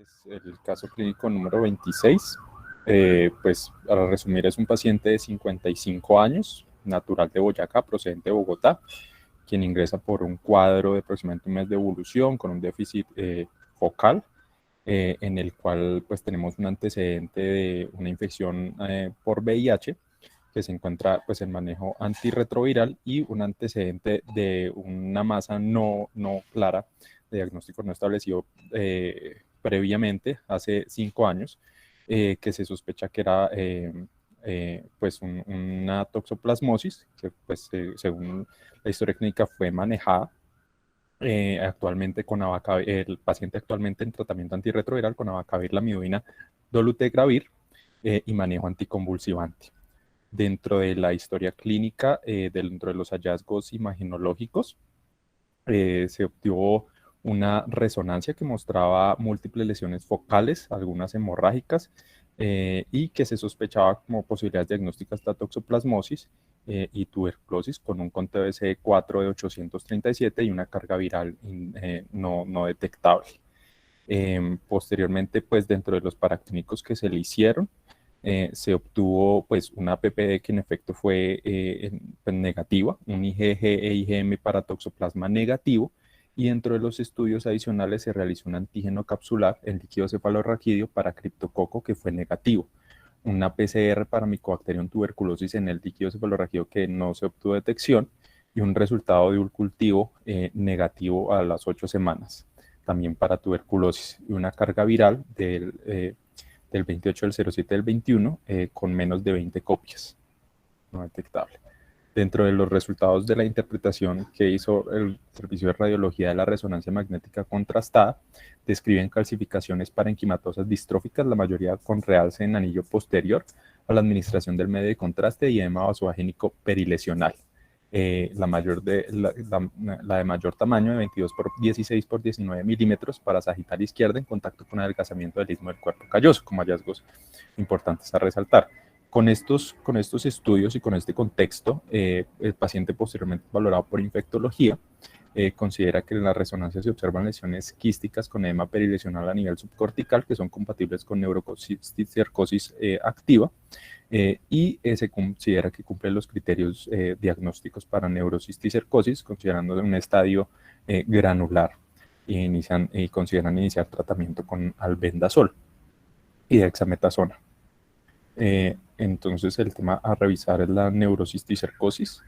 Es el caso clínico número 26. Pues para resumir, es un paciente de 55 años, natural de Boyacá, procedente de Bogotá, quien ingresa por un cuadro de aproximadamente un mes de evolución con un déficit focal, en el cual pues tenemos un antecedente de una infección por VIH que se encuentra pues en manejo antirretroviral y un antecedente de una masa no clara, de diagnóstico no establecido previamente, hace 5 años, que se sospecha que era pues una toxoplasmosis, que pues según la historia clínica fue manejada actualmente con el paciente actualmente en tratamiento antirretroviral con abacavir, lamivudina, dolutegravir y manejo anticonvulsivante. Dentro de la historia clínica, dentro de los hallazgos imagenológicos, se obtuvo una resonancia que mostraba múltiples lesiones focales, algunas hemorrágicas, y que se sospechaba como posibilidades diagnósticas de toxoplasmosis y tuberculosis con un conteo de CD4 de 837 y una carga viral no detectable. Posteriormente, pues dentro de los paraclínicos que se le hicieron, se obtuvo pues una PPD que en efecto fue pues, negativa, un IgG e IgM para toxoplasma negativo, y dentro de los estudios adicionales se realizó un antígeno capsular en líquido cefalorraquídeo para criptococo que fue negativo, una PCR para Mycobacterium tuberculosis en el líquido cefalorraquídeo que no se obtuvo detección, y un resultado de un cultivo negativo a las 8 semanas, también para tuberculosis, y una carga viral del 28 del 07 del 21 con menos de 20 copias, no detectable. Dentro de los resultados de la interpretación que hizo el Servicio de Radiología de la Resonancia Magnética Contrastada, describen calcificaciones parenquimatosas distróficas, la mayoría con realce en anillo posterior a la administración del medio de contraste y edema vasovagénico perilesional. La de mayor tamaño, de 22 por 16 por 19 milímetros para sagital izquierda, en contacto con adelgazamiento del istmo del cuerpo calloso, como hallazgos importantes a resaltar. Con estos estudios y con este contexto, el paciente posteriormente valorado por infectología considera que en la resonancia se observan lesiones quísticas con edema perilesional a nivel subcortical que son compatibles con neurocisticercosis activa, y se considera que cumple los criterios diagnósticos para neurocisticercosis, considerando un estadio granular, y consideran iniciar tratamiento con albendazol y dexametasona. Entonces el tema a revisar es la neurocisticercosis.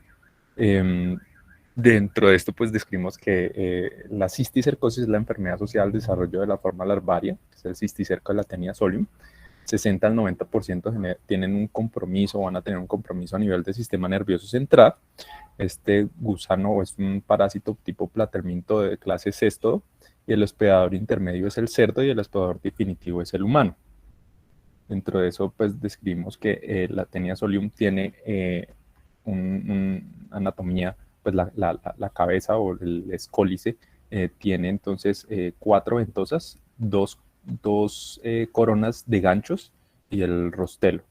Dentro de esto pues describimos que la cisticercosis es la enfermedad asociada al desarrollo de la forma larvaria, que es el cisticerco de la Taenia solium. 60 al 90% tienen un compromiso, van a tener un compromiso a nivel del sistema nervioso central. Este gusano es un parásito tipo platerminto de clase cestodo, y el hospedador intermedio es el cerdo y el hospedador definitivo es el humano. Dentro de eso, pues describimos que la Taenia solium tiene una anatomía, pues la cabeza o el escólice tiene entonces 4 ventosas, dos coronas de ganchos y el rostelo.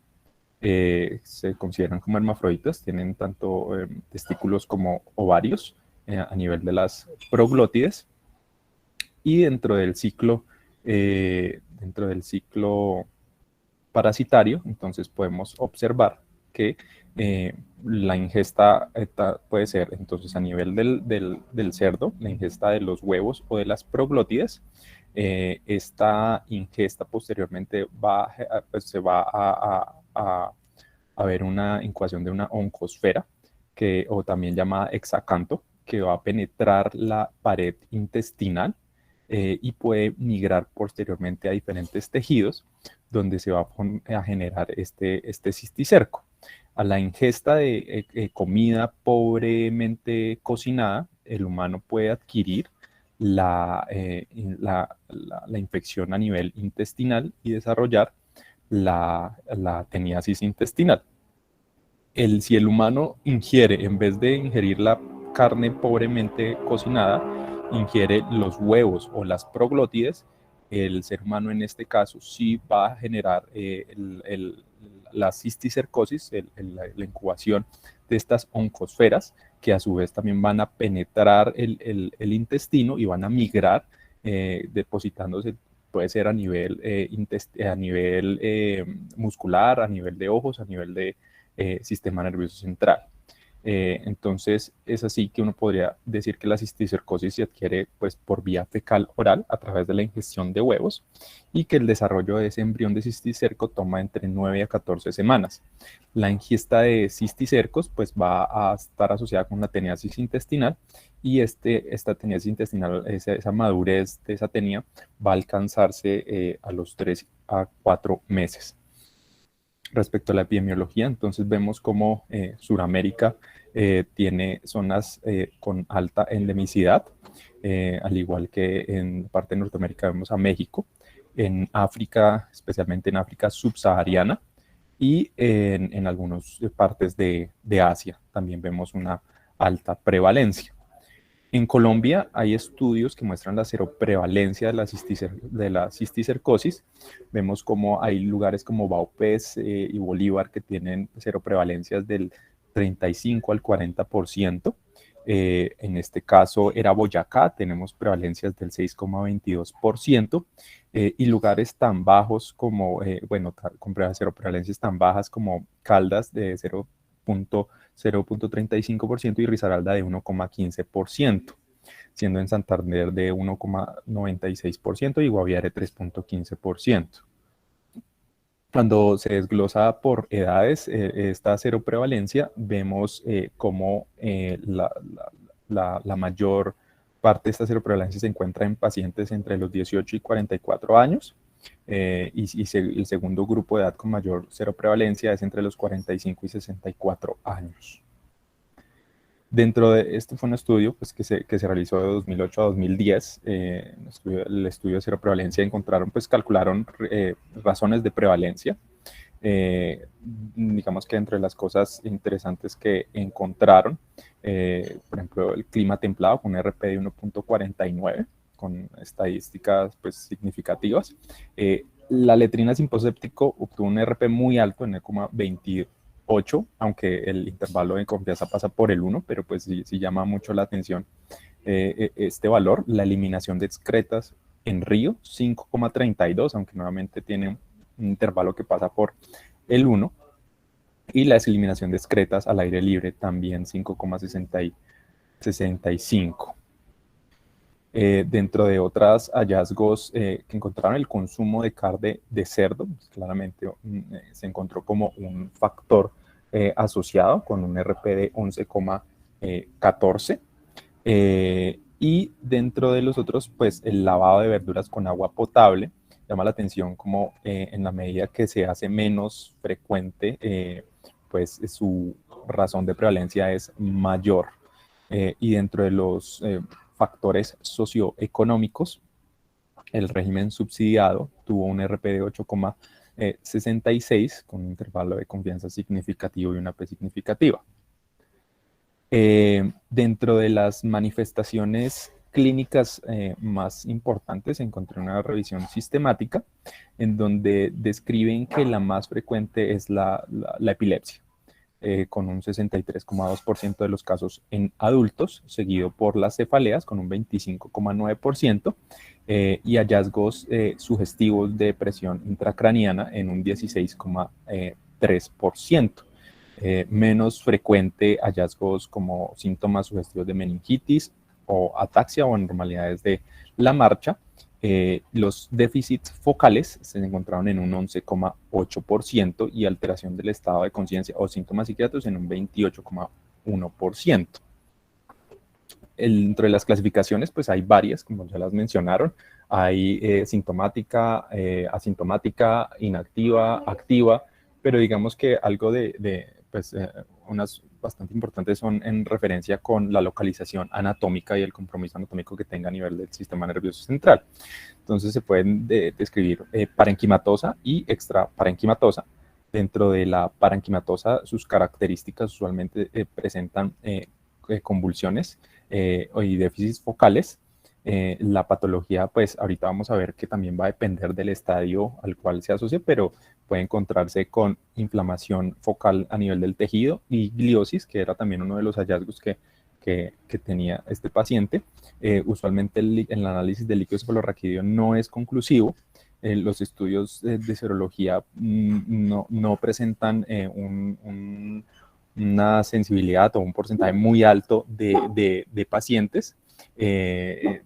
Se consideran como hermafroditas, tienen tanto testículos como ovarios a nivel de las proglótides, y dentro del ciclo parasitario, entonces podemos observar que la ingesta puede ser entonces a nivel del cerdo, la ingesta de los huevos o de las proglótides. Esta ingesta posteriormente pues se va a ver una incubación de una oncosfera, o también llamada hexacanto, que va a penetrar la pared intestinal y puede migrar posteriormente a diferentes tejidos, donde se va a generar este cisticerco. A la ingesta de comida pobremente cocinada, el humano puede adquirir la infección a nivel intestinal y desarrollar la teniasis intestinal. Si el humano ingiere, en vez de ingerir la carne pobremente cocinada, ingiere los huevos o las proglótides, el ser humano en este caso sí va a generar la cisticercosis, la incubación de estas oncosferas, que a su vez también van a penetrar el intestino y van a migrar, depositándose puede ser a nivel, muscular, a nivel de ojos, a nivel de sistema nervioso central. Entonces es así que uno podría decir que la cisticercosis se adquiere pues, por vía fecal oral a través de la ingestión de huevos y que el desarrollo de ese embrión de cisticerco toma entre 9 a 14 semanas. La ingesta de cisticercos pues, va a estar asociada con una teniasis intestinal y esta teniasis intestinal, esa madurez de esa tenia va a alcanzarse a los 3 a 4 meses. Respecto a la epidemiología, entonces vemos cómo Sudamérica tiene zonas con alta endemicidad, al igual que en parte de Norteamérica vemos a México, en África, especialmente en África subsahariana, y en algunas partes de Asia también vemos una alta prevalencia. En Colombia hay estudios que muestran la seroprevalencia de la cisticercosis. Vemos como hay lugares como Vaupés y Bolívar que tienen seroprevalencias del 35 al 40%. En este caso era Boyacá, tenemos prevalencias del 6,22%. Y lugares tan bajos como, con seroprevalencias tan bajas como Caldas de 0,35% y Risaralda de 1,15%, siendo en Santander de 1,96% y Guaviare 3,15%. Cuando se desglosa por edades esta seroprevalencia, vemos cómo la mayor parte de esta seroprevalencia se encuentra en pacientes entre los 18 y 44 años, el segundo grupo de edad con mayor seroprevalencia es entre los 45 y 64 años. Dentro de esto fue un estudio pues, que se realizó de 2008 a 2010, el estudio de seroprevalencia encontraron, pues calcularon razones de prevalencia. Digamos que entre las cosas interesantes que encontraron, por ejemplo, el clima templado con un RP de 1,49, con estadísticas pues, significativas. La letrina simposéptico obtuvo un RP muy alto en 9,28, aunque el intervalo de confianza pasa por el 1, pero pues sí llama mucho la atención este valor. La eliminación de excretas en río, 5,32, aunque nuevamente tiene un intervalo que pasa por el 1. Y la eliminación de excretas al aire libre también 5,65. Dentro de otros hallazgos que encontraron el consumo de carne de cerdo, pues claramente se encontró como un factor asociado con un RP de 11,14. Y dentro de los otros, pues el lavado de verduras con agua potable llama la atención como en la medida que se hace menos frecuente, pues su razón de prevalencia es mayor. Y dentro de los factores socioeconómicos, el régimen subsidiado tuvo un RP de 8,66 con un intervalo de confianza significativo y una P significativa. Dentro de las manifestaciones clínicas más importantes, encontré una revisión sistemática en donde describen que la más frecuente es la epilepsia, con un 63,2% de los casos en adultos, seguido por las cefaleas con un 25,9%, y hallazgos sugestivos de presión intracraniana en un 16,3%. Menos frecuente hallazgos como síntomas sugestivos de meningitis o ataxia o anormalidades de la marcha. Los déficits focales se encontraron en un 11,8% y alteración del estado de conciencia o síntomas psiquiátricos en un 28,1%. Dentro de las clasificaciones, pues hay varias, como ya las mencionaron. Hay sintomática, asintomática, inactiva, activa, pero digamos que algo pues, unas bastante importantes son en referencia con la localización anatómica y el compromiso anatómico que tenga a nivel del sistema nervioso central. Entonces se pueden describir parenquimatosa y extraparenquimatosa. Dentro de la parenquimatosa, sus características usualmente presentan convulsiones y déficits focales. La patología, pues ahorita vamos a ver que también va a depender del estadio al cual se asocia, pero puede encontrarse con inflamación focal a nivel del tejido y gliosis, que era también uno de los hallazgos que tenía este paciente. Usualmente el análisis del líquido cefalorraquídeo no es conclusivo los estudios de serología no presentan una sensibilidad o un porcentaje muy alto de pacientes.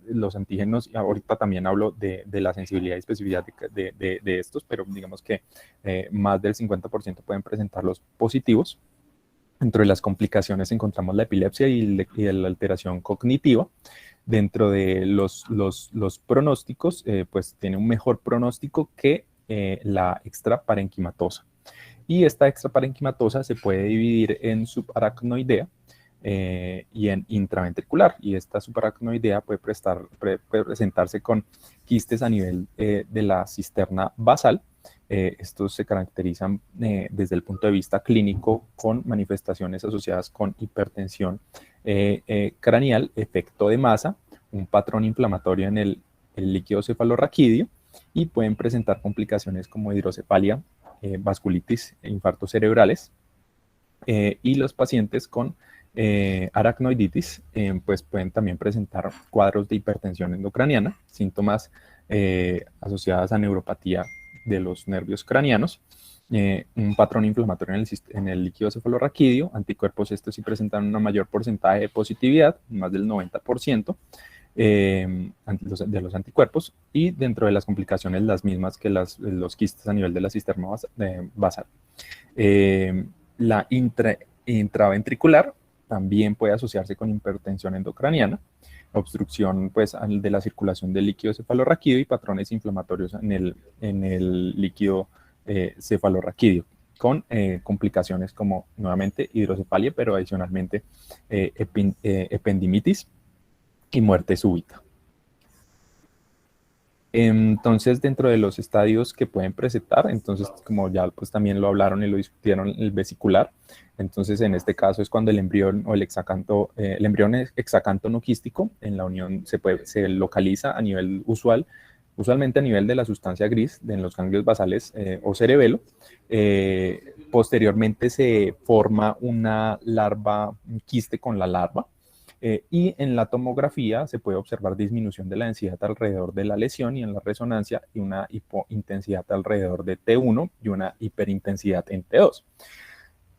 Los antígenos, ahorita también hablo de la sensibilidad y especificidad de estos, pero digamos que más del 50% pueden presentarlos positivos. Dentro de las complicaciones encontramos la epilepsia y la alteración cognitiva. Dentro de los pronósticos, pues tiene un mejor pronóstico que la extraparenquimatosa. Y esta extraparenquimatosa se puede dividir en subaracnoidea y en intraventricular. Y esta subaracnoidea puede presentarse con quistes a nivel de la cisterna basal. Estos se caracterizan desde el punto de vista clínico con manifestaciones asociadas con hipertensión craneal, efecto de masa, un patrón inflamatorio en el líquido cefalorraquídeo y pueden presentar complicaciones como hidrocefalia, vasculitis e infartos cerebrales. Y los pacientes con aracnoiditis pues pueden también presentar cuadros de hipertensión endocraniana, síntomas asociadas a neuropatía de los nervios craneanos, un patrón inflamatorio en el líquido cefalorraquídeo, anticuerpos estos sí presentan un mayor porcentaje de positividad, más del 90%, de los anticuerpos, y dentro de las complicaciones las mismas que los quistes a nivel de la cisterna basal. La intraventricular también puede asociarse con hipertensión endocraniana, obstrucción pues, de la circulación del líquido cefalorraquídeo y patrones inflamatorios en el líquido cefalorraquídeo, con complicaciones como nuevamente hidrocefalia, pero adicionalmente ependimitis y muerte súbita. Entonces, dentro de los estadios que pueden presentar, entonces, como ya pues también lo hablaron y lo discutieron, el vesicular, entonces en este caso es cuando el embrión o el embrión hexacanto no quístico en la unión se localiza a nivel usualmente a nivel de la sustancia gris en los ganglios basales o cerebelo. Posteriormente se forma una larva, un quiste con la larva. Y en la tomografía se puede observar disminución de la densidad alrededor de la lesión y en la resonancia y una hipointensidad alrededor de T1 y una hiperintensidad en T2.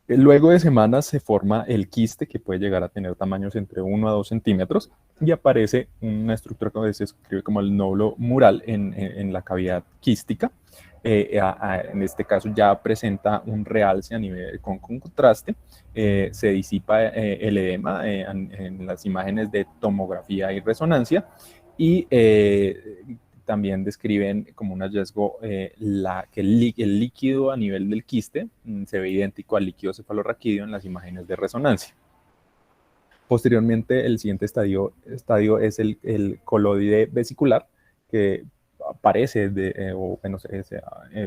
Luego de semanas se forma el quiste que puede llegar a tener tamaños entre 1 a 2 centímetros y aparece una estructura que se describe como el nódulo mural en la cavidad quística. En este caso ya presenta un realce a nivel con contraste, se disipa el edema en las imágenes de tomografía y resonancia y también describen como un hallazgo que el líquido a nivel del quiste se ve idéntico al líquido cefalorraquídeo en las imágenes de resonancia. Posteriormente, el siguiente estadio es el coloide vesicular, que aparece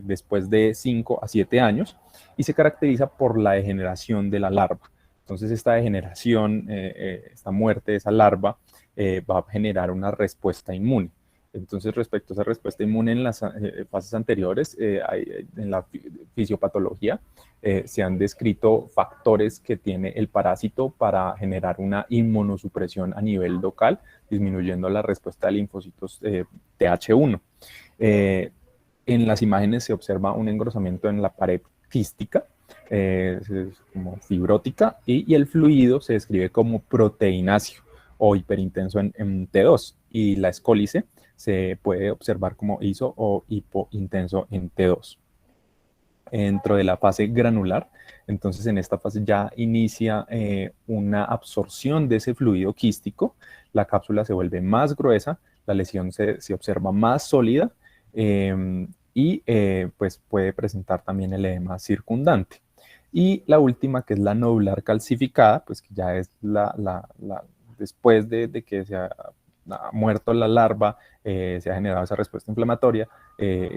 después de 5 a 7 años y se caracteriza por la degeneración de la larva. Entonces, esta degeneración, esta muerte de esa larva, va a generar una respuesta inmune. Entonces, respecto a esa respuesta inmune en las fases anteriores, en la fisiopatología, se han descrito factores que tiene el parásito para generar una inmunosupresión a nivel local, disminuyendo la respuesta de linfocitos TH1. En las imágenes se observa un engrosamiento en la pared quística, como fibrótica, y el fluido se describe como proteináceo o hiperintenso en T2, y la escólice se puede observar como iso o hipointenso en T2. Dentro de la fase granular, entonces en esta fase ya inicia una absorción de ese fluido quístico, la cápsula se vuelve más gruesa, la lesión se observa más sólida y pues puede presentar también el edema circundante. Y la última, que es la nodular calcificada, pues que ya es después de que se ha muerto la larva, se ha generado esa respuesta inflamatoria,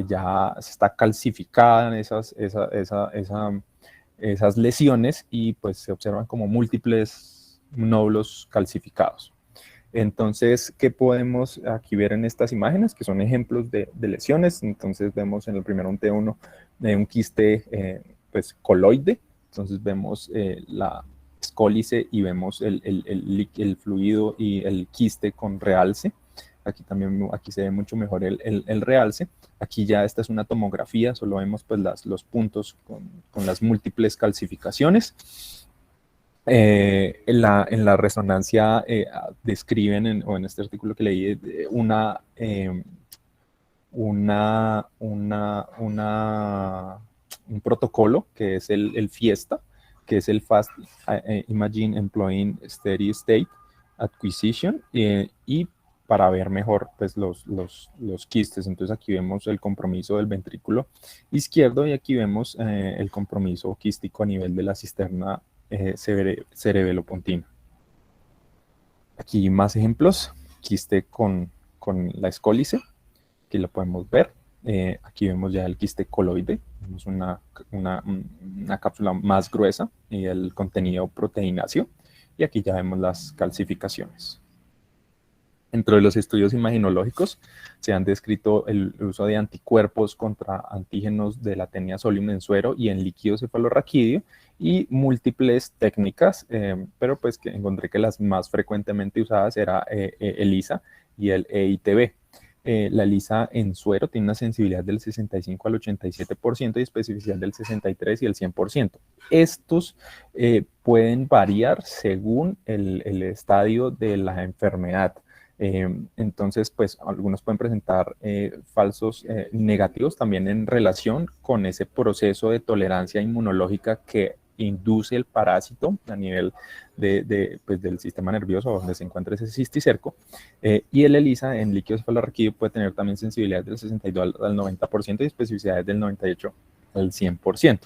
ya está calcificada en esas lesiones y pues se observan como múltiples nódulos calcificados. Entonces, ¿qué podemos aquí ver en estas imágenes? Que son ejemplos de lesiones. Entonces vemos en el primero un T1 un quiste pues coloide. Entonces vemos la escólice y vemos el fluido y el quiste con realce. aquí también, aquí se ve mucho mejor el realce. Aquí ya esta es una tomografía, solo vemos pues los puntos con las múltiples calcificaciones. En la resonancia describen, o en este artículo que leí, un protocolo que es el FIESTA, que es el Fast Imaging Employing Steady State Acquisition, y para ver mejor pues, los quistes. Entonces aquí vemos el compromiso del ventrículo izquierdo y aquí vemos el compromiso quístico a nivel de la cisterna cerebelopontina. Aquí más ejemplos, quiste con la escólice, que lo podemos ver. Aquí vemos ya el quiste coloide, vemos una cápsula más gruesa y el contenido proteináceo, y aquí ya vemos las calcificaciones. Dentro de los estudios imaginológicos se han descrito el uso de anticuerpos contra antígenos de la tenia solium en suero y en líquido cefalorraquídeo, y múltiples técnicas, pero pues que encontré que las más frecuentemente usadas era ELISA y el EITB. La ELISA en suero tiene una sensibilidad del 65 al 87% y especificidad del 63 y el 100%. Estos pueden variar según el estadio de la enfermedad. Entonces, pues algunos pueden presentar falsos negativos también en relación con ese proceso de tolerancia inmunológica que induce el parásito a nivel pues, del sistema nervioso donde se encuentra ese cisticerco, y el ELISA en líquido cefalorraquídeo puede tener también sensibilidad del 62 al 90% y especificidad del 98 al 100%.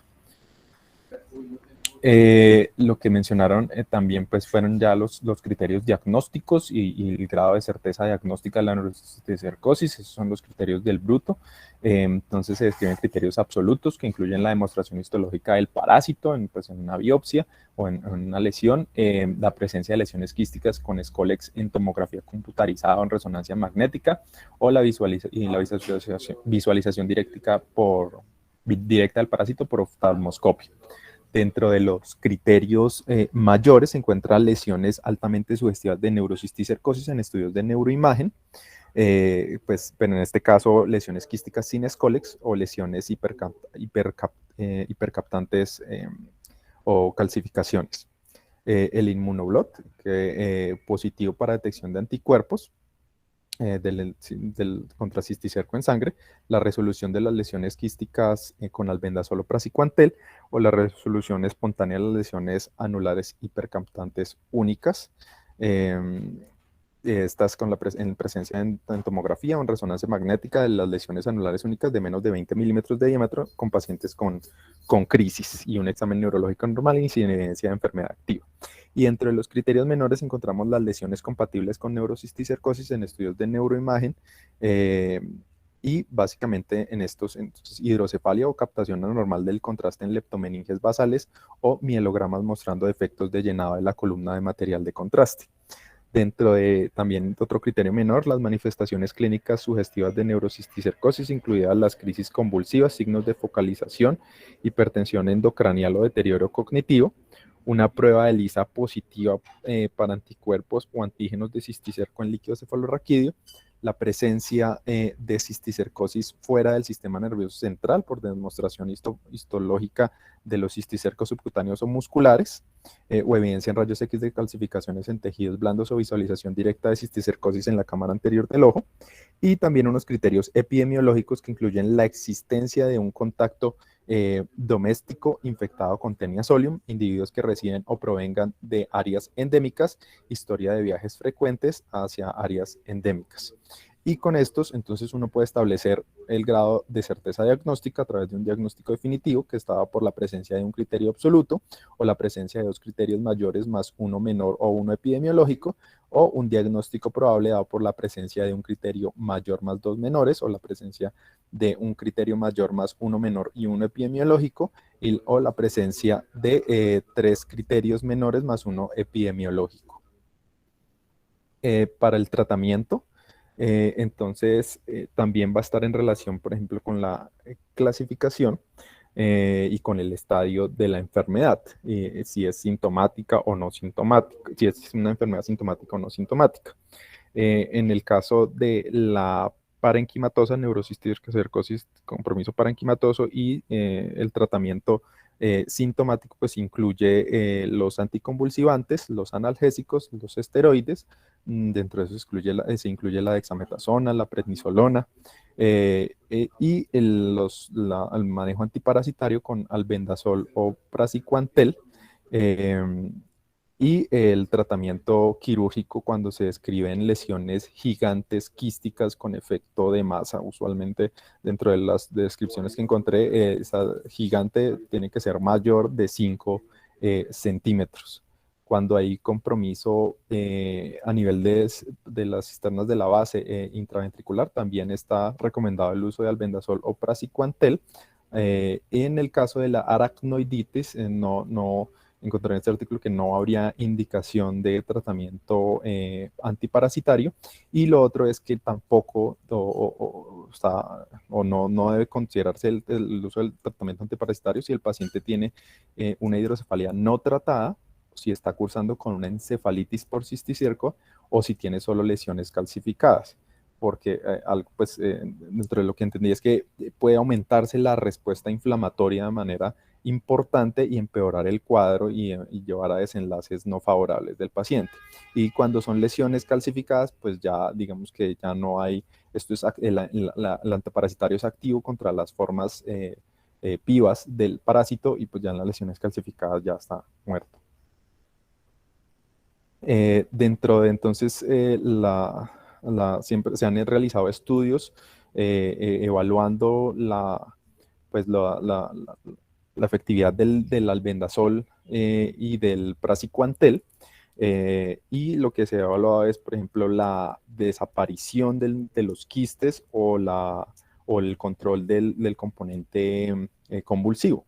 Lo que mencionaron también pues fueron ya los criterios diagnósticos y el grado de certeza diagnóstica de la neurocisticercosis. Esos son los criterios del Bruto. Entonces se describen criterios absolutos que incluyen la demostración histológica del parásito pues en una biopsia o en una lesión, la presencia de lesiones quísticas con Scolex en tomografía computarizada o en resonancia magnética, o la visualización directa del parásito por oftalmoscopio. Dentro de los criterios mayores se encuentran lesiones altamente sugestivas de neurocisticercosis en estudios de neuroimagen, pero en este caso lesiones quísticas sin Scolex o lesiones hipercaptantes o calcificaciones. El inmunoblot, positivo para detección de anticuerpos del contracisticerco en sangre, la resolución de las lesiones quísticas con albendazol o praziquantel, o la resolución espontánea de las lesiones anulares hipercaptantes únicas. Estas en presencia en tomografía o en resonancia magnética de las lesiones anulares únicas de menos de 20 milímetros de diámetro con pacientes con crisis, y un examen neurológico normal y sin evidencia de enfermedad activa. Y entre los criterios menores encontramos las lesiones compatibles con neurocisticercosis en estudios de neuroimagen, y básicamente en estos, entonces, hidrocefalia o captación anormal del contraste en leptomeninges basales o mielogramas mostrando defectos de llenado de la columna de material de contraste. Dentro de también otro criterio menor, las manifestaciones clínicas sugestivas de neurocisticercosis, incluidas las crisis convulsivas, signos de focalización, hipertensión endocranial o deterioro cognitivo, una prueba de ELISA positiva para anticuerpos o antígenos de cisticerco en líquido cefalorraquídeo, la presencia de cisticercosis fuera del sistema nervioso central por demostración histológica de los cisticercos subcutáneos o musculares, o evidencia en rayos X de calcificaciones en tejidos blandos o visualización directa de cisticercosis en la cámara anterior del ojo, y también unos criterios epidemiológicos que incluyen la existencia de un contacto doméstico infectado con tenia solium, individuos que residen o provengan de áreas endémicas, historia de viajes frecuentes hacia áreas endémicas. Y con estos, entonces, uno puede establecer el grado de certeza diagnóstica a través de un diagnóstico definitivo que está dado por la presencia de un criterio absoluto o la presencia de dos criterios mayores más uno menor o uno epidemiológico, o un diagnóstico probable dado por la presencia de un criterio mayor más dos menores o la presencia de un criterio mayor más uno menor y uno epidemiológico, o la presencia de tres criterios menores más uno epidemiológico. Para el tratamiento, entonces también va a estar en relación, por ejemplo, con la clasificación y con el estadio de la enfermedad, si es sintomática o no sintomática, si es una enfermedad sintomática o no sintomática. En el caso de la parenquimatosa, neurocisticercosis, compromiso parenquimatoso y el tratamiento sintomático, pues incluye los anticonvulsivantes, los analgésicos, los esteroides. Dentro de eso se incluye la dexametasona, la prednisolona, y el manejo antiparasitario con albendazol o praziquantel. Y el tratamiento quirúrgico cuando se describen lesiones gigantes quísticas con efecto de masa. Usualmente dentro de las descripciones que encontré, esa gigante tiene que ser mayor de 5 centímetros. Cuando hay compromiso a nivel de las cisternas de la base intraventricular, también está recomendado el uso de albendazol o praziquantel. En el caso de la aracnoiditis, no encontré en este artículo que no habría indicación de tratamiento antiparasitario, y lo otro es que tampoco no debe considerarse el uso del tratamiento antiparasitario si el paciente tiene una hidrocefalia no tratada, si está cursando con una encefalitis por cisticerco o si tiene solo lesiones calcificadas, porque dentro de lo que entendí es que puede aumentarse la respuesta inflamatoria de manera importante y empeorar el cuadro y llevar a desenlaces no favorables del paciente. Y cuando son lesiones calcificadas, pues ya digamos que ya no hay, el antiparasitario es activo contra las formas vivas del parásito, y pues ya en las lesiones calcificadas ya está muerto. Dentro de entonces siempre se han realizado estudios evaluando la efectividad del albendazol y del praziquantel, y lo que se ha evaluado es, por ejemplo, la desaparición de los quistes o el control del componente convulsivo.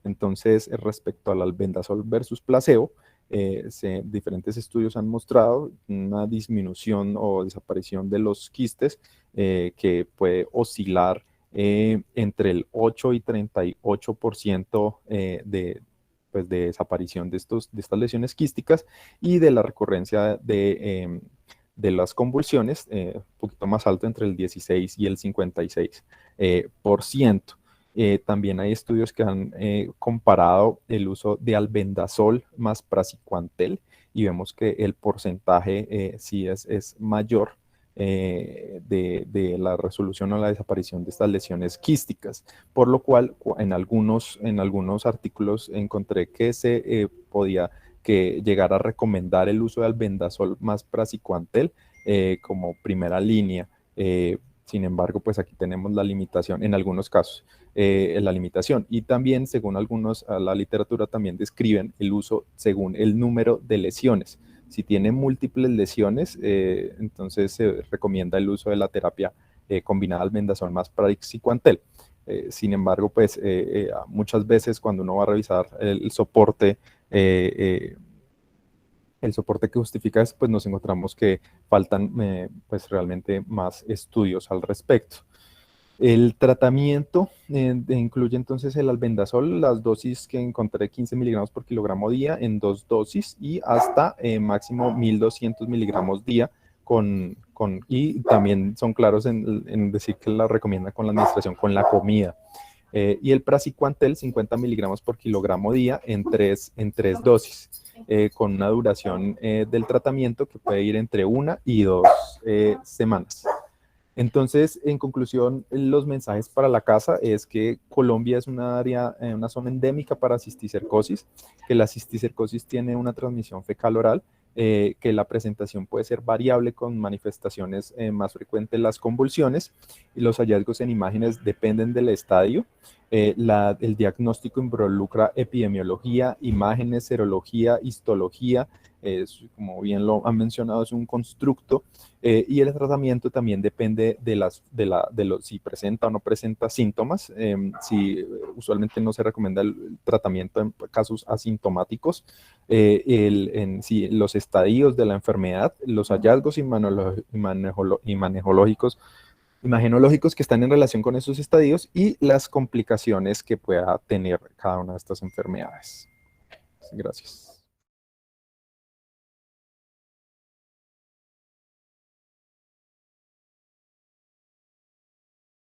Entonces, respecto al albendazol versus placebo, diferentes estudios han mostrado una disminución o desaparición de los quistes que puede oscilar entre el 8 y 38% de desaparición de estas lesiones quísticas, y de la recurrencia de las convulsiones, un poquito más alto, entre el 16 y el 56%. También hay estudios que han comparado el uso de albendazol más praziquantel, y vemos que el porcentaje sí es mayor de la resolución o la desaparición de estas lesiones quísticas, por lo cual en algunos artículos encontré que se podía llegar a recomendar el uso de albendazol más praziquantel como primera línea. Sin embargo, pues aquí tenemos la limitación en algunos casos. La limitación, y también según la literatura también describen el uso según el número de lesiones. Si tiene múltiples lesiones, entonces se recomienda el uso de la terapia combinada albendazol más praziquantel. Sin embargo, pues muchas veces cuando uno va a revisar el soporte que justifica eso, pues nos encontramos que faltan pues realmente más estudios al respecto. El tratamiento incluye entonces el albendazol, las dosis que encontré 15 miligramos por kilogramo día en 2 dosis, y hasta máximo 1200 miligramos día, y también son claros en decir que la recomienda con la administración con la comida. Y el praziquantel, 50 miligramos por kilogramo día en tres dosis, con una duración del tratamiento que puede ir entre 1 y 2 semanas. Entonces, en conclusión, los mensajes para la casa es que Colombia es una zona endémica para cisticercosis, que la cisticercosis tiene una transmisión fecal-oral, que la presentación puede ser variable con manifestaciones más frecuentes las convulsiones, y los hallazgos en imágenes dependen del estadio. El diagnóstico involucra epidemiología, imágenes, serología, histología. Como bien lo han mencionado, es un constructo, y el tratamiento también depende de si presenta o no presenta síntomas. Usualmente no se recomienda el tratamiento en casos asintomáticos. Los estadios de la enfermedad, los hallazgos imagenológicos que están en relación con esos estadios, y las complicaciones que pueda tener cada una de estas enfermedades. Gracias.